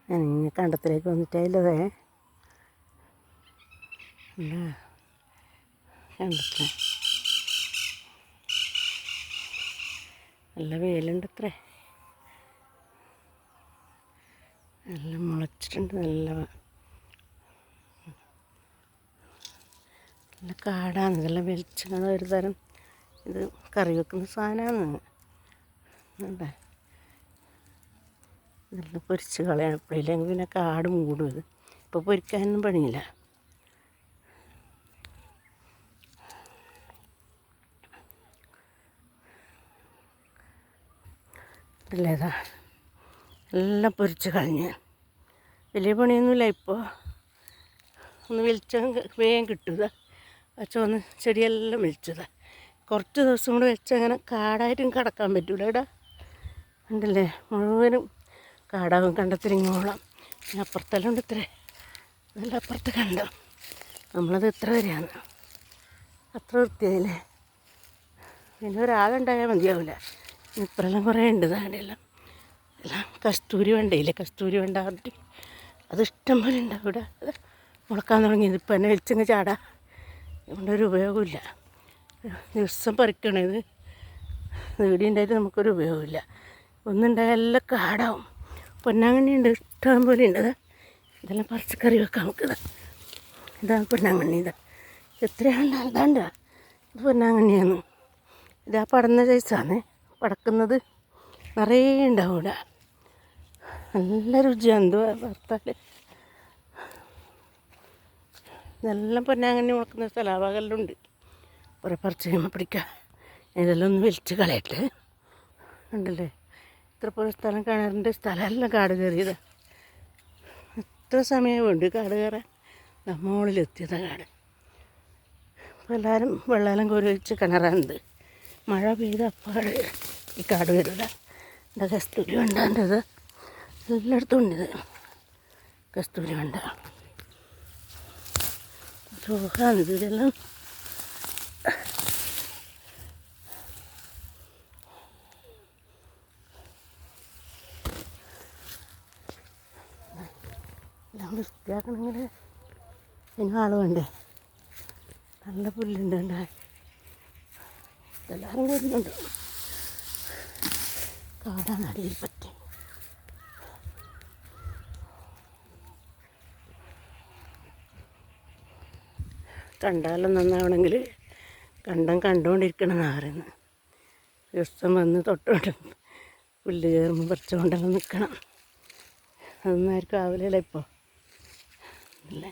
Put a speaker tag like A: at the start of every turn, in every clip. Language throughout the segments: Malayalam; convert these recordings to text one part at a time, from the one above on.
A: ഞാൻ ഇങ്ങനെ കണ്ടത്തിലേക്ക് വന്നിട്ടായില്ലതേ അല്ല കണ്ടത്തില് നല്ല വെയിലുണ്ട് അത്രേ, നല്ല മുളച്ചിട്ടുണ്ട്, നല്ല നല്ല കാടാണ്. ഇതെല്ലാം വെളിച്ചെണ്ണ ഒരു തരം ഇത് കറി വെക്കുന്ന സാധനമാണ്. വേണ്ടേ ഇതെല്ലാം പൊരിച്ച് കളയാണ് എപ്പോഴില്ലെങ്കിൽ പിന്നെ കാട് മൂടും. ഇത് ഇപ്പോൾ പൊരിക്കാനൊന്നും പണിയില്ല. ഇല്ലേതാ എല്ലാം പൊരിച്ച് കളഞ്ഞ് വലിയ പണിയൊന്നുമില്ല. ഇപ്പോൾ ഒന്ന് വെളിച്ചം വേഗം കിട്ടുക. ചുവന്ന് ചെടിയെല്ലാം വെളിച്ചതാ. കുറച്ച് ദിവസം കൂടെ വെച്ചങ്ങനെ കാടായിട്ടും കിടക്കാൻ പറ്റൂല. ഇവിടെ ഉണ്ടല്ലേ മുഴുവനും കാടാവും. കണ്ടത്തിരിങ്ങോളം അപ്പുറത്തെല്ലാം ഉണ്ട്. ഇത്രേ നല്ല അപ്പുറത്ത് കണ്ടം. നമ്മളത് ഇത്ര വരെയാണ്. അത്ര വൃത്തിയായില്ലേ. പിന്നെ ഒരാളുണ്ടായാൽ മതിയാവില്ല. ഇപ്പറെല്ലാം കുറേ ഉണ്ട്. നാടെല്ലാം എല്ലാം കസ്തൂരി വെണ്ടയില്ലേ, കസ്തൂരി വെണ്ട പറഞ്ഞിട്ട് അത് ഇഷ്ടം പോലെ ഉണ്ടാവും ഇവിടെ. മുളക്കാൻ തുടങ്ങിയത് ഇപ്പം എന്നെ വെളിച്ചങ്ങ് ചാടാ. അതുകൊണ്ടൊരു ഉപയോഗമില്ല. ദിവസം പറിക്കണത് വീടിണ്ടായിട്ട് നമുക്കൊരു ഉപയോഗമില്ല. ഒന്നുണ്ടായാൽ എല്ലാം കാടാവും. പൊന്നാങ്കണ്ണിയുണ്ട്, ഇഷ്ടം പോലെ ഉണ്ട്. ഇതെല്ലാം പറിച്ച് വെക്കാം നമുക്കിത്. ഇതാണ് പൊന്നാങ്കണ്ണി. എത്രയാണ് അതാണ്ടാ. ഇത് പൊന്നാങ്കണ്ണിയാണ്. ഇതാ പടന്ന സൈസാണ്. പടക്കുന്നത് നിറയെ ഉണ്ടാവും ഇവിടെ. നല്ല രുചിയാണ്. എന്ത് വറുത്താൽ ഇതെല്ലാം പൊന്നാങ്കണ്ണി മുളക്കുന്ന സ്ഥലഭാഗമെല്ലാം കുറേ പറിച്ച് കഴിയുമ്പോൾ പിടിക്കാം. ഇതെല്ലാം ഒന്ന് വലിച്ച് കളയട്ടെ. ഉണ്ടല്ലേ ഇത്ര പോലെ സ്ഥലം കാണാറുണ്ട്. സ്ഥലമെല്ലാം കാട് കയറിയത്. എത്ര സമയം വേണ്ട കാട് കയറാൻ. മുകളിലെത്തിയതാണ് കാട്. അപ്പോൾ എല്ലാവരും വെള്ളമെല്ലാം കോരി ഒഴിച്ച് കിണറാണിത്. മഴ പെയ്ത് അപ്പാട് ഈ കാട് വരില്ല. എന്താ കസ്തൂരി വെണ്ടത് എല്ലായിടത്തും ഉണ്ട്. ഇത് കസ്തൂരി വെണ്ട ചോഹാണിത്. ഇതെല്ലാം എല്ലാം വൃത്തിയാക്കണമെങ്കിൽ ഇതിന് ആൾ വേണ്ടേ. നല്ല പുല്ലുണ്ട്. ഉണ്ടായി എല്ലാവരും വരുന്നുണ്ട്. കാടാണ് അടിയിൽ പറ്റി. കണ്ടാലും നന്നാവണമെങ്കിൽ കണ്ടം കണ്ടുകൊണ്ടിരിക്കണമെന്നാണ് പറയുന്നത്. ദിവസം വന്ന് തൊട്ടുകൊണ്ട് പുല്ല് കയറുമ്പോൾ പറിച്ചുകൊണ്ടെല്ലാം നിൽക്കണം. അതൊന്നും ആർക്കും ആവില്ലല്ലോ ഇപ്പോൾ അല്ലേ.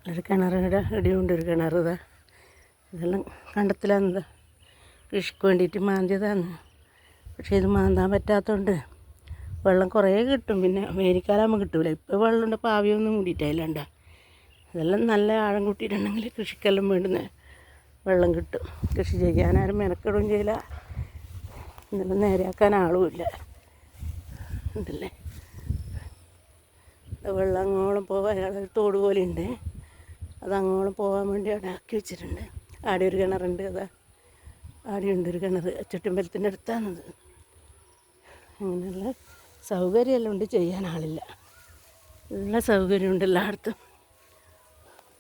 A: ഒരു കിണറിടെ ഇടിയുണ്ട്. ഒരു കിണർ ഇതാ. ഇതെല്ലാം കണ്ടത്തിലാണെന്താ കൃഷിക്ക് വേണ്ടിയിട്ട് മാന്തിയതാണ്. പക്ഷേ ഇത് മാന്താൻ പറ്റാത്തതുകൊണ്ട് വെള്ളം കുറേ കിട്ടും. പിന്നെ വേനൽക്കാലമാകുമ്പോൾ കിട്ടില്ല. ഇപ്പോൾ വെള്ളമുണ്ട്. പാവിയൊന്നും മൂടിയിട്ടില്ലാണ്ട. ഇതെല്ലാം നല്ല ആഴം കൂട്ടിയിട്ടുണ്ടെങ്കിൽ കൃഷിക്കെല്ലാം വേണ്ടുന്ന വെള്ളം കിട്ടും. കൃഷി ചെയ്യാനാരും മെനക്കെടുകയും ചെയ്യില്ല. ഇതെല്ലാം നേരെയാക്കാൻ ആളുമില്ല. ഉണ്ടല്ലേ വെള്ളം അങ്ങോളം പോകാൻ തോട് പോലെ ഉണ്ട്. അത് അങ്ങോളം പോകാൻ വേണ്ടി അവിടെ ആക്കി വെച്ചിട്ടുണ്ട്. ആടെ ഒരു കിണറുണ്ട്. അതാ ആടെയുണ്ട് ഒരു കിണർ. ചുറ്റുമ്പലത്തിൻ്റെ അടുത്താണത്. അങ്ങനെയുള്ള സൗകര്യമെല്ലാം ഉണ്ട്. ചെയ്യാൻ ആളില്ല. എല്ലാ സൗകര്യമുണ്ട് എല്ലായിടത്തും.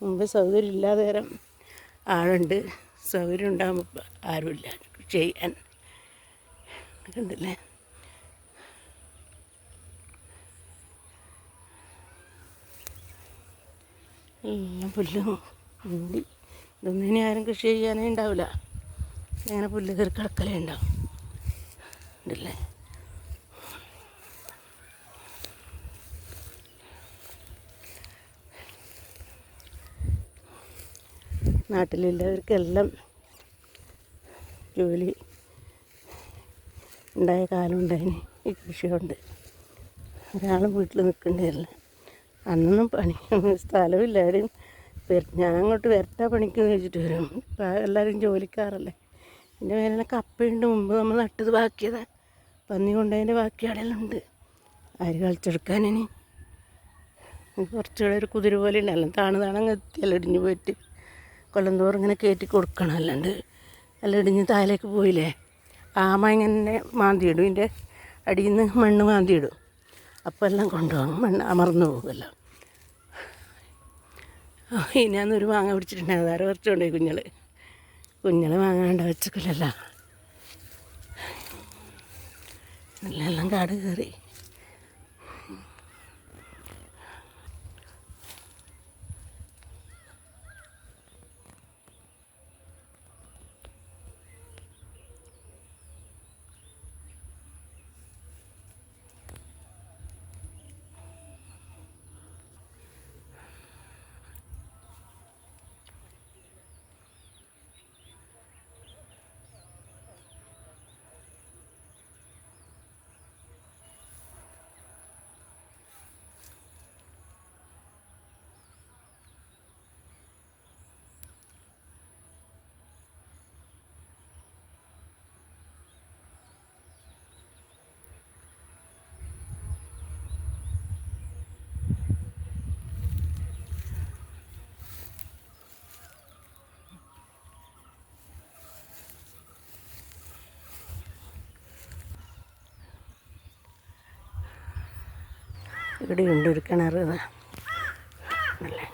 A: മുമ്പ് സൗകര്യം ഇല്ലാതെ നേരം ആളുണ്ട്. സൗകര്യം ഉണ്ടാകുമ്പോൾ ആരുമില്ല ചെയ്യാൻ. കണ്ടില്ലേ എല്ലാം പുല്ലും മൂടി. ഇതൊന്നും ഇനി ആരും കൃഷി ചെയ്യാനേ ഉണ്ടാവില്ല. ഇങ്ങനെ പുല്ല് കയറി കിടക്കലേ ഉണ്ടാവും. ഉണ്ടല്ലേ നാട്ടിലുള്ളവർക്കെല്ലാം ജോലി ഉണ്ടായ കാലം ഉണ്ടായിന് ഈ കൃഷി കൊണ്ട്. ഒരാളും വീട്ടിൽ നിൽക്കേണ്ടതല്ല. അന്നൊന്നും പണി സ്ഥലമില്ല. ആരും ഞാൻ അങ്ങോട്ട് വരട്ടാ പണിക്കെന്ന് വെച്ചിട്ട് വരും. ഇപ്പം എല്ലാവരും ജോലിക്കാറല്ലേ. എൻ്റെ മേലെ കപ്പയുണ്ട്. മുമ്പ് നമ്മൾ നട്ടത് ബാക്കിയതാ. പന്നി കൊണ്ടതിൻ്റെ ബാക്കി അവിടെയെല്ലാം ഉണ്ട്. ആര് കളിച്ചെടുക്കാനിനി. കുറച്ചുകൂടെ ഒരു കുതിര പോലെ ഉണ്ടല്ലോ. താണങ്ങ് എത്തിയല്ലോ ഇടിഞ്ഞു പോയിട്ട്. കൊല്ലം തോറും ഇങ്ങനെ കയറ്റി കൊടുക്കണം. അല്ലാണ്ട് എല്ലാം ഇടിഞ്ഞ് താഴേക്ക് പോയില്ലേ, ആമ ഇങ്ങനെ മാന്തിയിടും, ഇതിൻ്റെ അടിയിൽ നിന്ന് മണ്ണ് മാന്തിയിടും. അപ്പോൾ എല്ലാം കൊണ്ടുപോകും, മണ്ണ് അമർന്നു പോകുമല്ലോ. ഇനിയാന്നൊരു മാങ്ങ പിടിച്ചിട്ടുണ്ടായി, അതാരെ പറിച്ചുകൊണ്ടേ കുഞ്ഞൾ മാങ്ങാണ്ട വെച്ചിട്ടില്ലല്ലോ. എല്ലാം കാട് കയറി. ഇവിടെയുണ്ട് ഒരു കിണർ. അല്ലേ,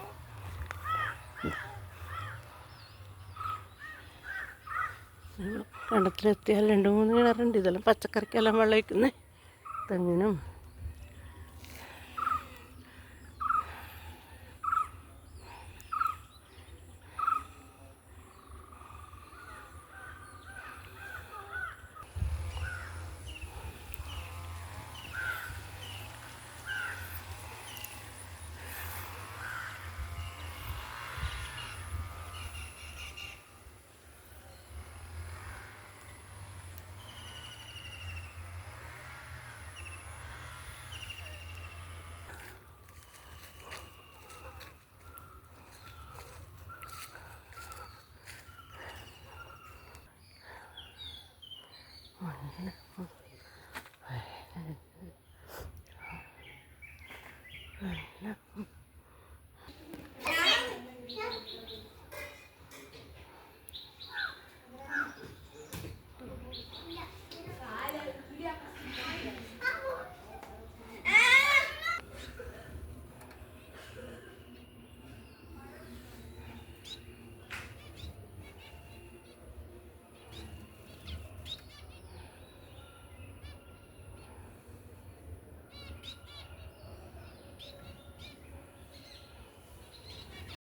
A: കണ്ടത്തിലെത്തിയാൽ 2-3 കിണറുണ്ട്. ഇതെല്ലാം പച്ചക്കറിക്കെല്ലാം വെള്ളം ഒഴിക്കുന്നത്, തെങ്ങിനും. അങ്ങനെ